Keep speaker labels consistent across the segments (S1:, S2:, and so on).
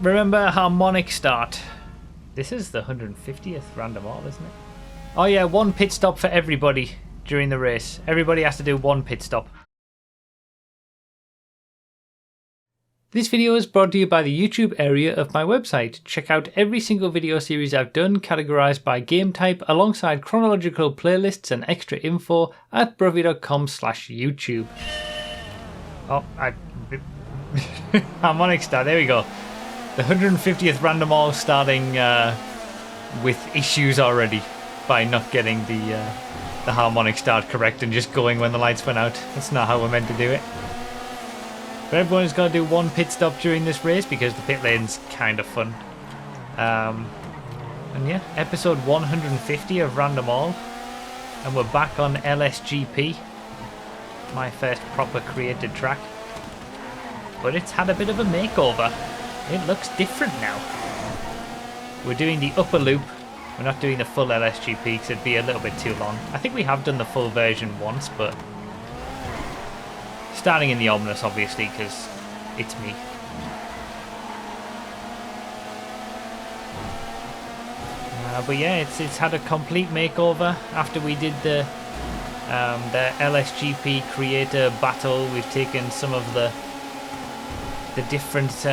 S1: Remember harmonic start. This is the 150th random all, isn't it? Oh yeah, one pit stop for everybody during the race. Everybody has to do one pit stop. This video is brought to you by the YouTube area of my website. Check out every single video series I've done categorized by game type alongside chronological playlists and extra info at brovie.com/YouTube. Oh, harmonic start, there we go. The 150th random all starting with issues already by not getting the harmonic start correct and just going when the lights went out. That's not how we're meant to do it. But everyone's got to do one pit stop during this race because the pit lane's kind of fun. And yeah, episode 150 of Random All. And we're back on LSGP. My first proper created track. But it's had a bit of a makeover. It looks different now. We're doing the upper loop. We're not doing the full LSGP because it'd be a little bit too long. I think we have done the full version once, but starting in the Omnus, obviously, because it's me. But yeah, it's had a complete makeover after we did the LSGP creator battle. We've taken some of the different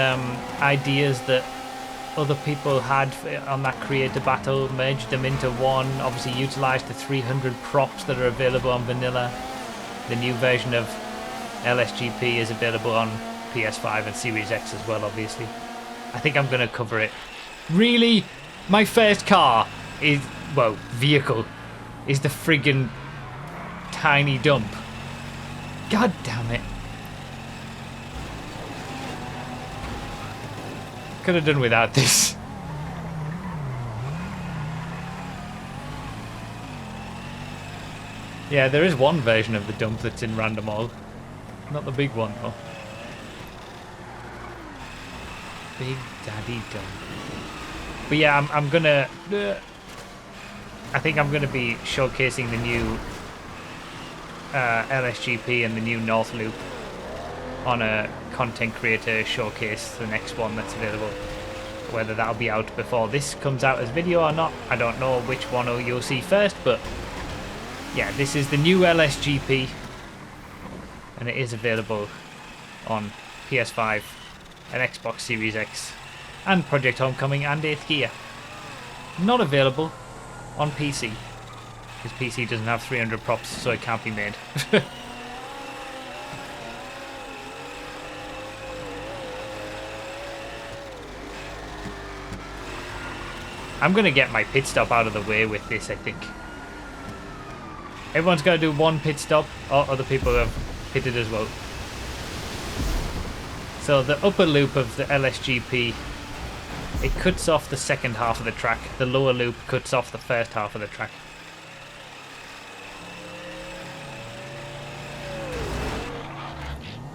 S1: ideas that other people had on that creator battle, merged them into one, obviously utilised the 300 props that are available on vanilla. The new version of LSGP is available on PS5 and Series X as well, obviously. I think I'm going to cover it. Really? My first car is, well, vehicle, is the friggin' tiny dump. God damn it. Could have done without this. Yeah, there is one version of the dump that's in Random All. Not the big one, though. Big Daddy Dump. But yeah, I'm gonna... I think I'm gonna be showcasing the new LSGP and the new North Loop on a content creator showcase, the next one that's available. Whether that'll be out before this comes out as video or not, I don't know which one you'll see first, but yeah, this is the new LSGP and it is available on PS5 and Xbox Series X and Project Homecoming and 8th Gear. Not available on PC because PC doesn't have 300 props, so it can't be made. I'm going to get my pit stop out of the way with this, I think. Everyone's got to do one pit stop. Oh, other people have pitted as well. So the upper loop of the LSGP, it cuts off the second half of the track. The lower loop cuts off the first half of the track.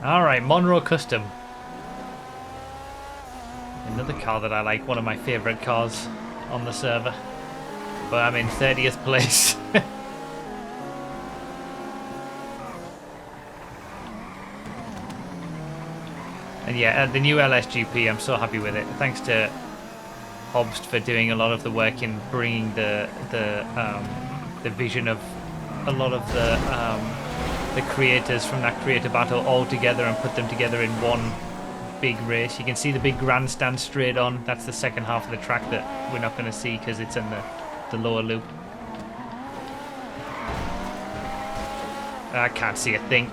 S1: Alright, Monroe Custom. Another car that I like, one of my favourite cars on the server, but I'm in 30th place. And yeah, the new LSGP, I'm so happy with it. Thanks to Obst for doing a lot of the work in bringing the vision of a lot of the creators from that creator battle all together and put them together in one big race. You can see the big grandstand straight on. That's the second half of the track that we're not going to see because it's in the lower loop. I can't see a thing.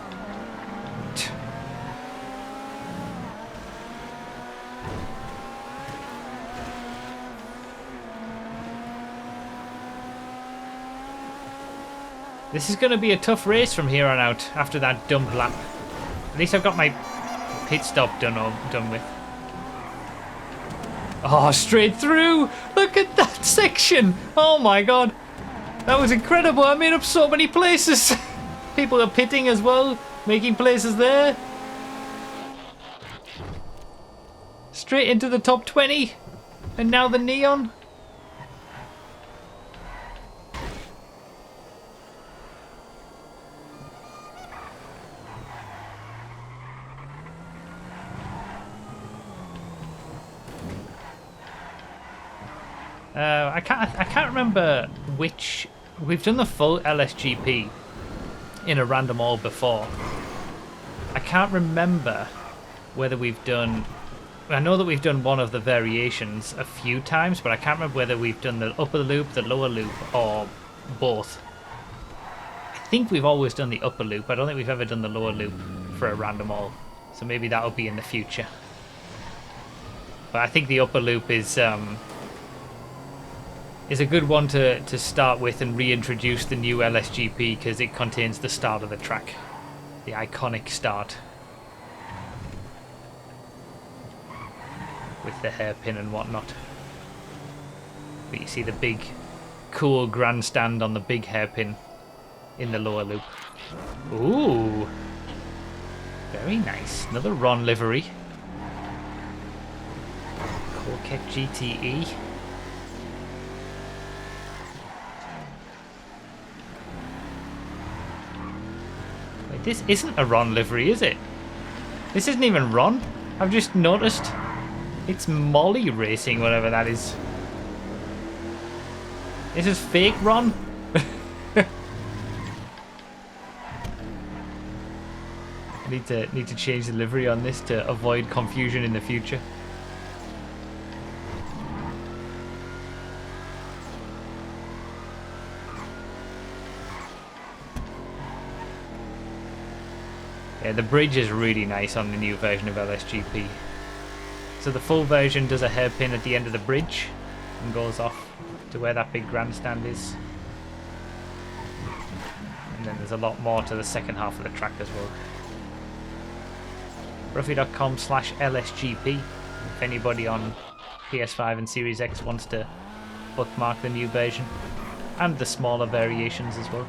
S1: This is going to be a tough race from here on out after that dump lap. At least I've got my pit stop done with. Oh, straight through! Look at that section! Oh my god! That was incredible! I made up so many places! People are pitting as well, making places there. Straight into the top 20! And now the neon! I can't remember which. We've done the full LSGP in a random all before. I can't remember whether we've done. I know that we've done one of the variations a few times, but I can't remember whether we've done the upper loop, the lower loop, or both. I think we've always done the upper loop. I don't think we've ever done the lower loop for a random all. So maybe that'll be in the future. But I think the upper loop is a good one to start with and reintroduce the new LSGP because it contains the start of the track. The iconic start. With the hairpin and whatnot. But you see the big, cool grandstand on the big hairpin in the lower loop. Ooh! Very nice. Another Ron livery. Corkette GTE. Wait, this isn't a Ron livery, is it? This isn't even Ron. I've just noticed. It's Molly Racing, whatever that is. This is fake Ron. I need to change the livery on this to avoid confusion in the future. Yeah, the bridge is really nice on the new version of LSGP. So the full version does a hairpin at the end of the bridge and goes off to where that big grandstand is. And then there's a lot more to the second half of the track as well. Ruffy.com/LSGP if anybody on PS5 and Series X wants to bookmark the new version. And the smaller variations as well.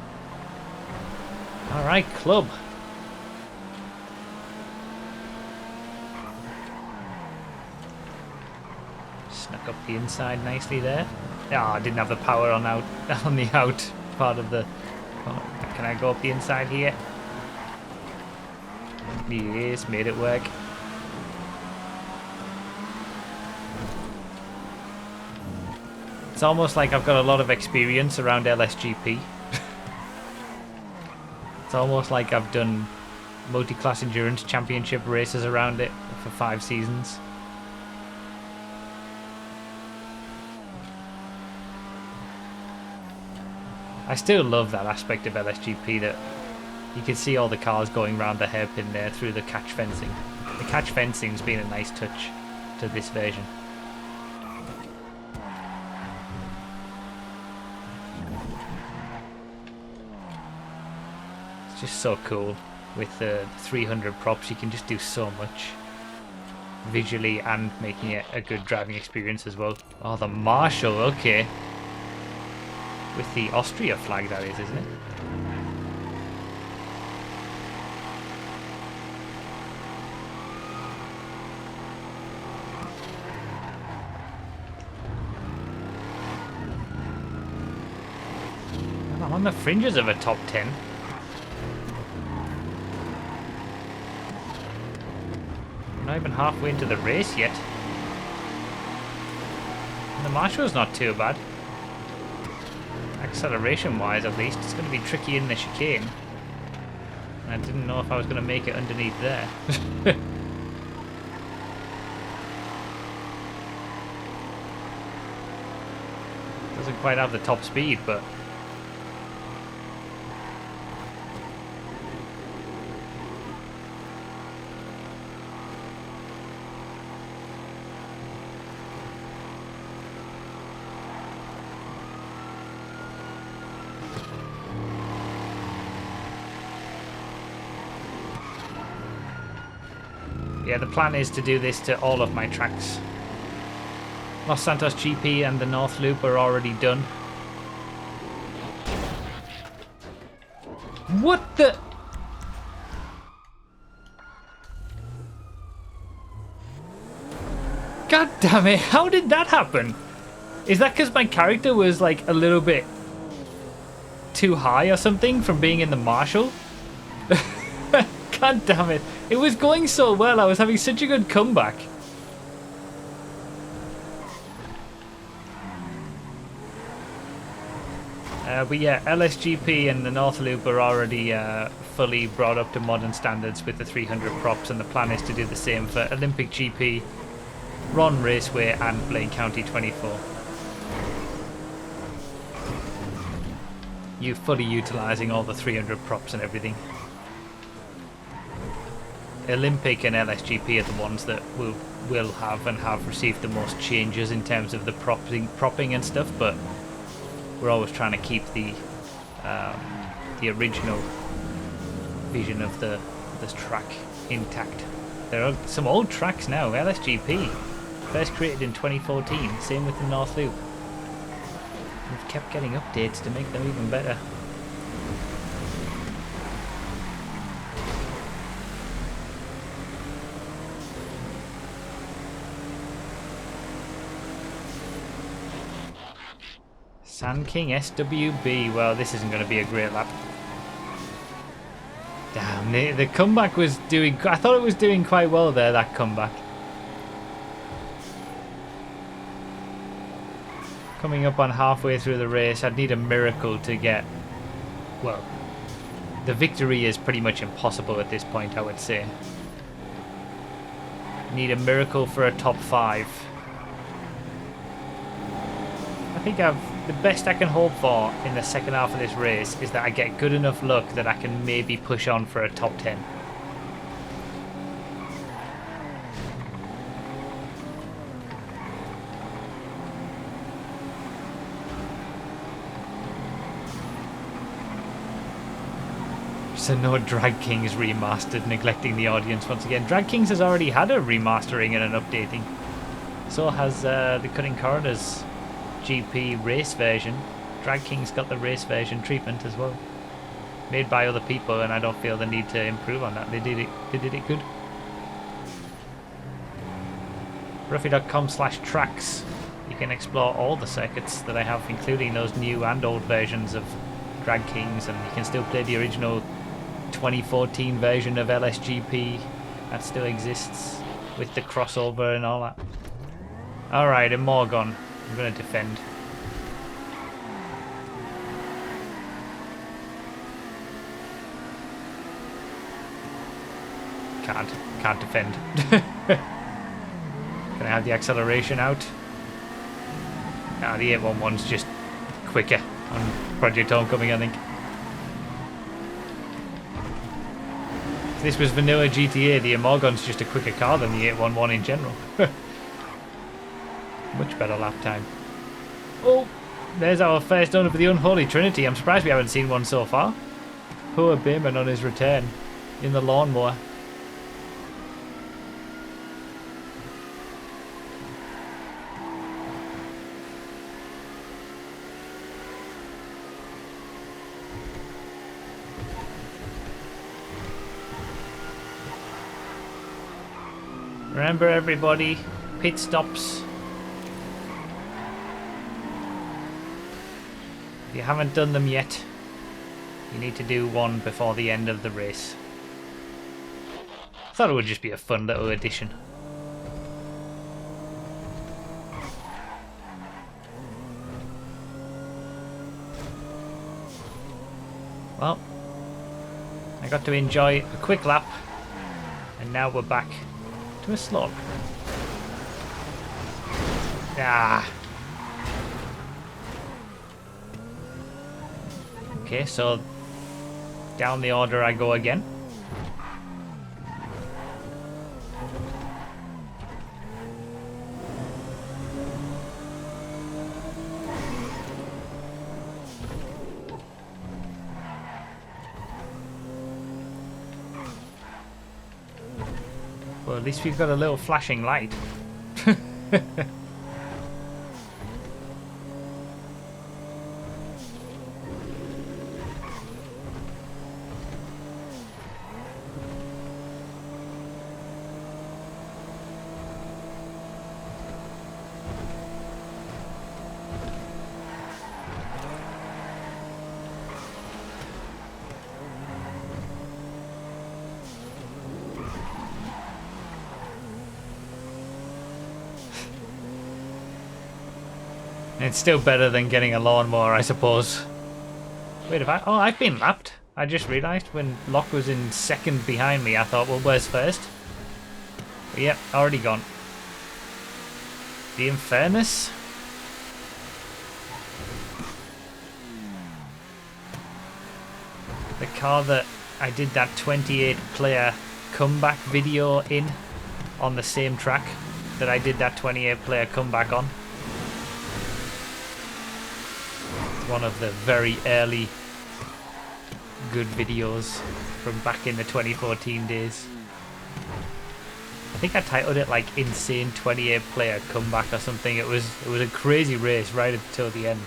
S1: Alright, club. Snuck up the inside nicely there. Oh, I didn't have the power on the out part of the... Oh, can I go up the inside here? Yes, made it work. It's almost like I've got a lot of experience around LSGP. It's almost like I've done multi-class endurance championship races around it for 5 seasons. I still love that aspect of LSGP that you can see all the cars going around the hairpin there through the catch fencing. The catch fencing's been a nice touch to this version. It's just so cool. With the 300 props, you can just do so much visually and making it a good driving experience as well. Oh, the Marshall, okay. With the Austria flag, that is, isn't it? I'm on the fringes of a top 10. I'm not even halfway into the race yet. And the Marshall's not too bad. Acceleration wise, at least. It's going to be tricky in the chicane. I didn't know if I was going to make it underneath there. Doesn't quite have the top speed, but yeah, the plan is to do this to all of my tracks. Los Santos GP and the North Loop are already done. What the? God damn it, how did that happen? Is that because my character was like a little bit too high or something from being in the Marshall? God damn it. It was going so well. I was having such a good comeback. But yeah, LSGP and the North Loop are already fully brought up to modern standards with the 300 props, and the plan is to do the same for Olympic GP, Ron Raceway and Blaine County 24. You fully utilising all the 300 props and everything. Olympic and LSGP are the ones that will have and have received the most changes in terms of the propping and stuff, but we're always trying to keep the original vision of this track intact. There are some old tracks now. LSGP, first created in 2014. Same with the North Loop. We've kept getting updates to make them even better. Sand King SWB. Well, this isn't going to be a great lap. Damn, the comeback was doing... I thought it was doing quite well there, that comeback. Coming up on halfway through the race, I'd need a miracle to get... Well, the victory is pretty much impossible at this point, I would say. Need a miracle for a top 5. I think the best I can hope for in the second half of this race is that I get good enough luck that I can maybe push on for a top 10. So no Drag Kings remastered, neglecting the audience once again. Drag Kings has already had a remastering and an updating. So has the Cutting Corners GP race version. Drag King's got the race version treatment as well. Made by other people, and I don't feel the need to improve on that. They did it good. Ruffy.com/tracks. You can explore all the circuits that I have, including those new and old versions of Drag Kings, and you can still play the original 2014 version of LSGP that still exists with the crossover and all that. Alright, in Morgon. I'm going to defend. Can't defend. Can I have the acceleration out? Nah, the 811's just quicker on Project Homecoming, I think. If this was vanilla GTA, the Morgon's just a quicker car than the 811 in general. Much better lap time. Oh, there's our first owner for the Unholy Trinity. I'm surprised we haven't seen one so far. Poor Bayman on his return in the lawnmower. Remember everybody, pit stops. If you haven't done them yet, you need to do one before the end of the race. I thought it would just be a fun little addition. Well, I got to enjoy a quick lap, and now we're back to a slog. Ah. Okay, so down the order I go again. Well, at least we've got a little flashing light. It's still better than getting a lawnmower, I suppose. Wait, have I? Oh, I've been lapped. I just realised when Locke was in second behind me, I thought, well, where's first? But yep, already gone. The Infernus. The car that I did that 28 player comeback video in on the same track that I did that 28 player comeback on. It's one of the very early good videos from back in the 2014 days. I think I titled it like Insane 28 player comeback or something. It was a crazy race right until the end.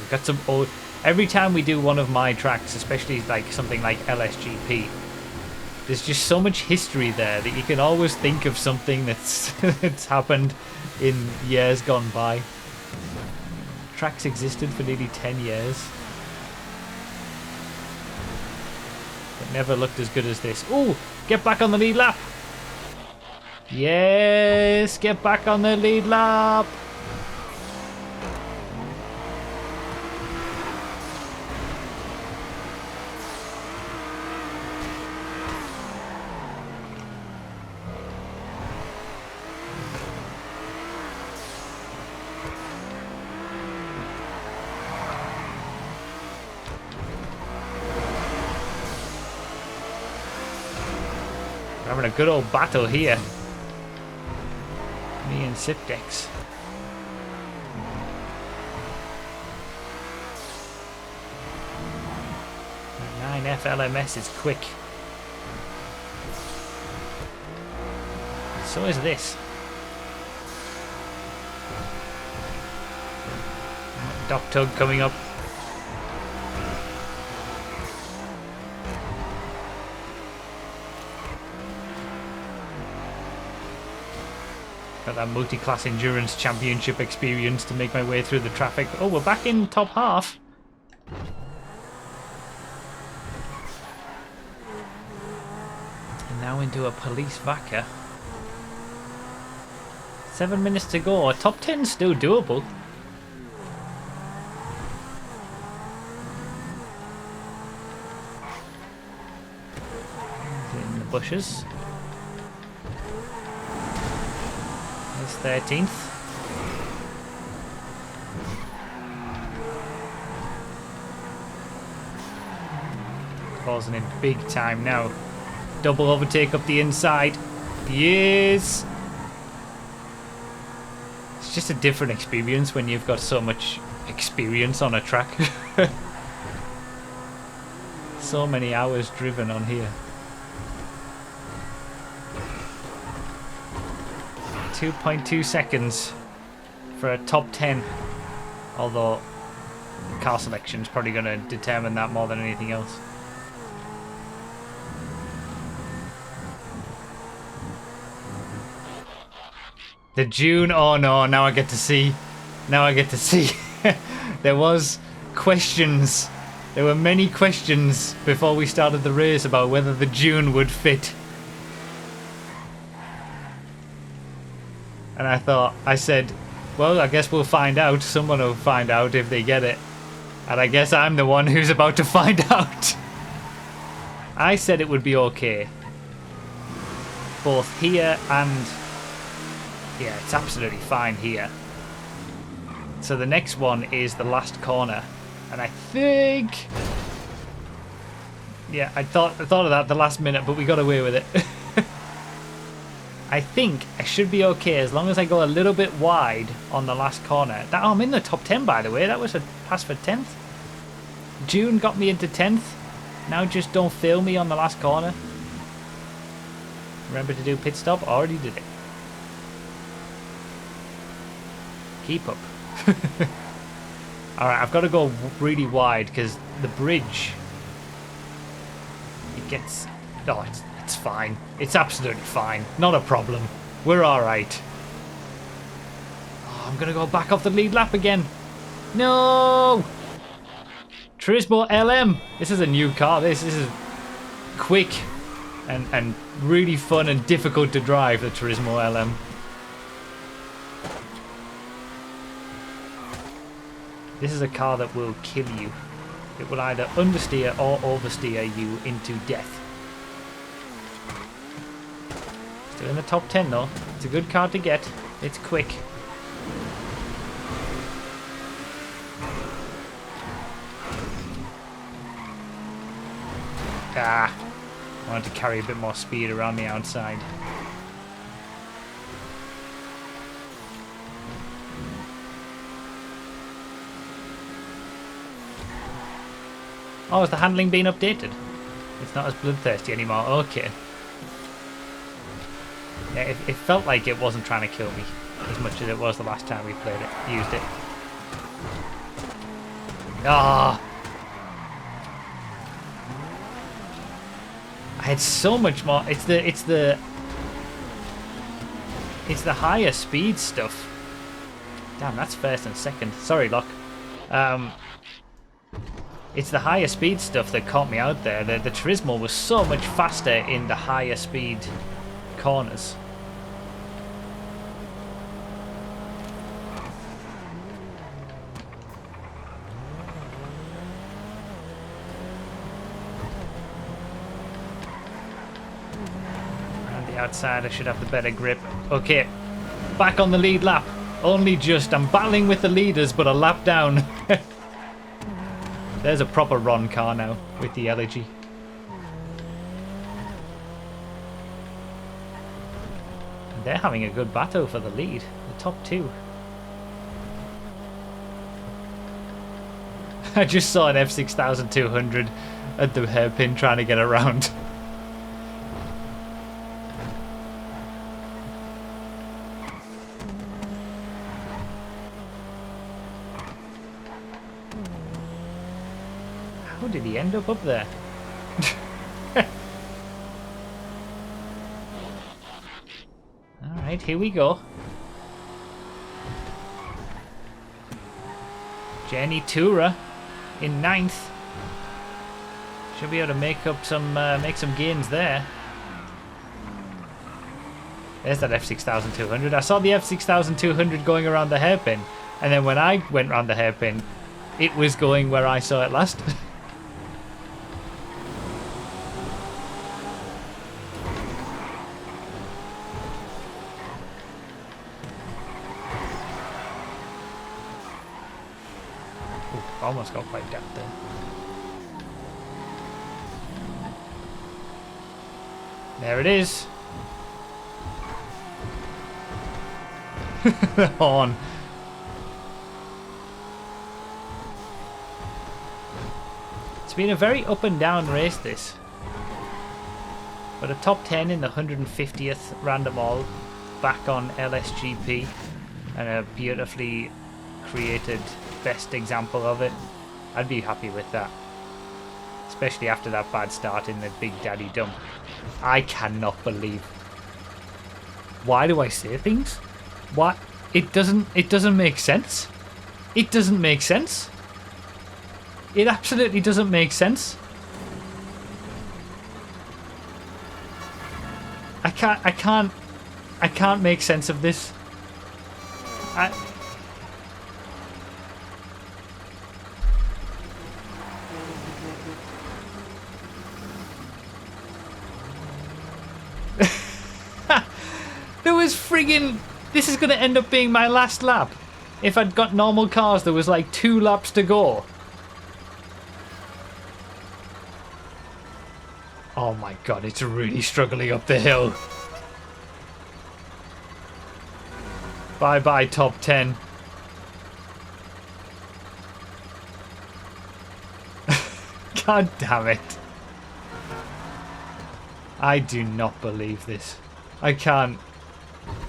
S1: We've got some old. Every time we do one of my tracks, especially like something like LSGP, there's just so much history there that you can always think of something that's that's happened in years gone by. Tracks existed for nearly 10 years. It never looked as good as this. Ooh, get back on the lead lap. Yes, get back on the lead lap. Having a good old battle here. Me and Sipdex. The 9F LMS is quick. So is this. Doc Tug coming up. Got that multi-class endurance championship experience to make my way through the traffic. Oh, we're back in top half. And now into a police vaca. 7 minutes to go. Top 10's still doable. In the bushes. 13th. Closing in big time now. Double overtake up the inside. Yes! It's just a different experience when you've got so much experience on a track. So many hours driven on here. 2.2 seconds for a top 10, although car selection is probably going to determine that more than anything else. The June, oh no, now I get to see. Now I get to see. There was questions. There were many questions before we started the race about whether the June would fit. And I said, well, I guess we'll find out. Someone will find out if they get it. And I guess I'm the one who's about to find out. I said it would be okay. Both here and... yeah, it's absolutely fine here. So the next one is the last corner. And I think... yeah, I thought of that at the last minute, but we got away with it. I think I should be okay as long as I go a little bit wide on the last corner. Oh, I'm in the top 10, by the way. That was a pass for 10th. June got me into 10th. Now just don't fail me on the last corner. Remember to do pit stop. Already did it. Keep up. Alright, I've got to go really wide because the bridge... it gets... oh, it's fine. It's absolutely fine. Not a problem. We're alright. Oh, I'm going to go back off the lead lap again. No! Turismo LM. This is a new car. This is quick and really fun and difficult to drive, the Turismo LM. This is a car that will kill you. It will either understeer or oversteer you into death. Still in the top 10 though. It's a good car to get. It's quick. Ah, I wanted to carry a bit more speed around the outside. Oh, has the handling been updated? It's not as bloodthirsty anymore. Okay. Yeah, it felt like it wasn't trying to kill me as much as it was the last time we played it, used it. Ah! I had so much more. It's the higher speed stuff. Damn, that's first and second. Sorry, Locke. It's the higher speed stuff that caught me out there. The Turismo was so much faster in the higher speed corners. Around the outside, I should have the better grip. Okay, back on the lead lap. Only just. I'm battling with the leaders, but a lap down. There's a proper Ron car now with the Elegy. And they're having a good battle for the lead, the top two. I just saw an F6200 at the hairpin trying to get around. How did he end up there? Alright, here we go. Jenny Tura in 9th. Should be able to make some gains there. There's that F6200. I saw the F6200 going around the hairpin, and then when I went around the hairpin, it was going where I saw it last. Almost got wiped out there. There it is. The horn. It's been a very up and down race, this. But a top 10 in the 150th random all back on LSGP, and a beautifully created best example of it. I'd be happy with that, especially after that bad start in the Big Daddy dump. I cannot believe. Why do I say things? What? It doesn't make sense. It doesn't make sense. It absolutely doesn't make sense. I can't make sense of this. There was friggin'... This is going to end up being my last lap. If I'd got normal cars, there was like 2 laps to go. Oh my god, it's really struggling up the hill. Bye-bye, top 10. God damn it. I do not believe this. I can't.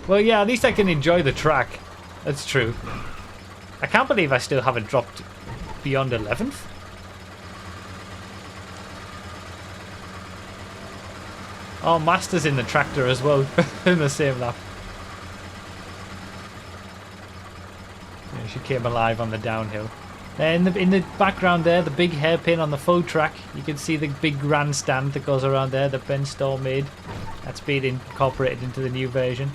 S1: Well, yeah, at least I can enjoy the track. That's true. I can't believe I still haven't dropped beyond 11th. Oh, Master's in the tractor as well, in the same lap. Yeah, she came alive on the downhill. In the background there, the big hairpin on the full track. You can see the big grandstand that goes around there that Ben Stoll made. That's been incorporated into the new version.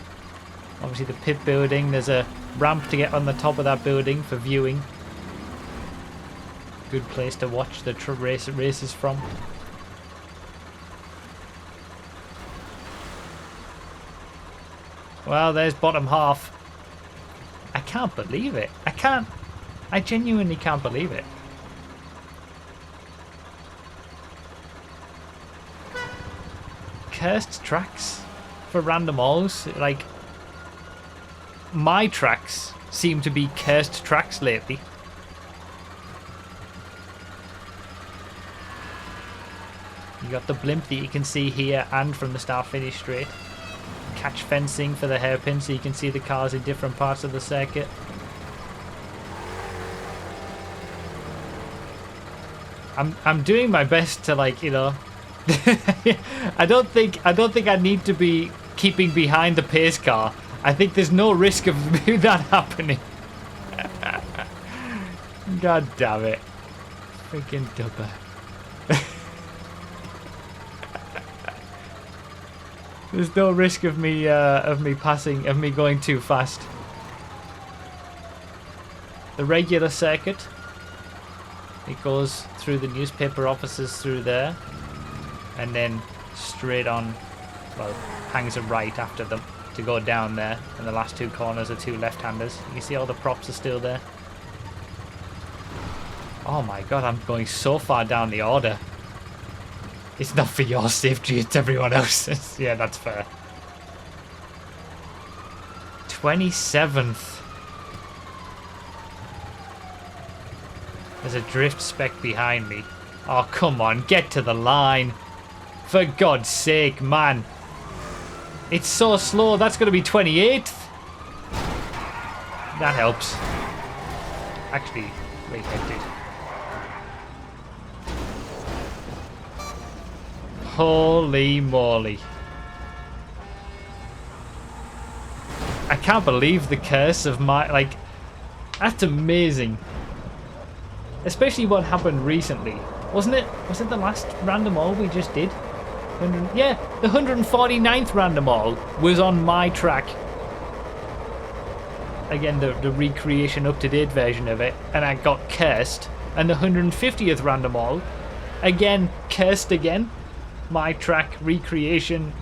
S1: Obviously the pit building, there's a ramp to get on the top of that building for viewing. good place to watch the races from. Well, there's bottom half. I can't believe it. I genuinely can't believe it. Cursed tracks for random alls. Like, my tracks seem to be cursed tracks lately. You got the blimp that you can see here and from the start finish straight. Catch fencing for the hairpin so you can see the cars in different parts of the circuit. I'm doing my best to, like, you know, I don't think I need to be keeping behind the pace car. I think there's no risk of that happening. God damn it. Freaking dubber. There's no risk of me going too fast. The regular circuit. It goes through the newspaper offices through there, and then straight on, well, hangs a right after them to go down there, and the last two corners are two left-handers. You can see all the props are still there. Oh my god, I'm going so far down the order. It's not for your safety, it's everyone else's. Yeah, that's fair. 27th. There's a drift speck behind me. Oh, come on, get to the line. For God's sake, man. It's so slow, that's going to be 28th. That helps. Actually, wait, I did. Holy moly. I can't believe the curse of my, like, that's amazing. Especially what happened recently. Wasn't it? Was it the last random all we just did? Yeah, the 149th random all was on my track. Again, the recreation up-to-date version of it. And I got cursed. And the 150th random all, again, cursed again. My track recreation.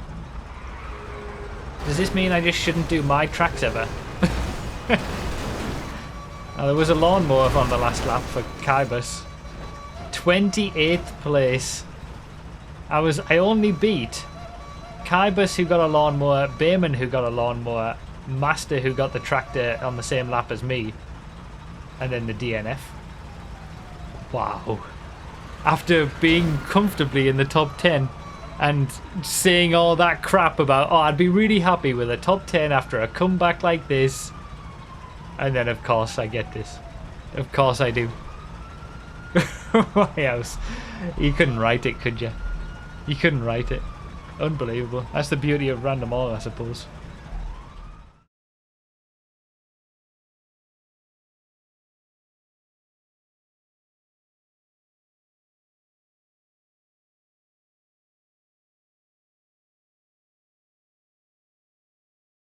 S1: Does this mean I just shouldn't do my tracks ever? There was a lawnmower on the last lap for Kybus. 28th place. I only beat Kybus, who got a lawnmower, Bayman, who got a lawnmower, Master, who got the tractor on the same lap as me, and then the DNF. Wow. After being comfortably in the top 10 and saying all that crap about, oh, I'd be really happy with a top 10 after a comeback like this. And then, of course, I get this. Of course I do. Why else? You couldn't write it, could you? You couldn't write it. Unbelievable. That's the beauty of random all, I suppose.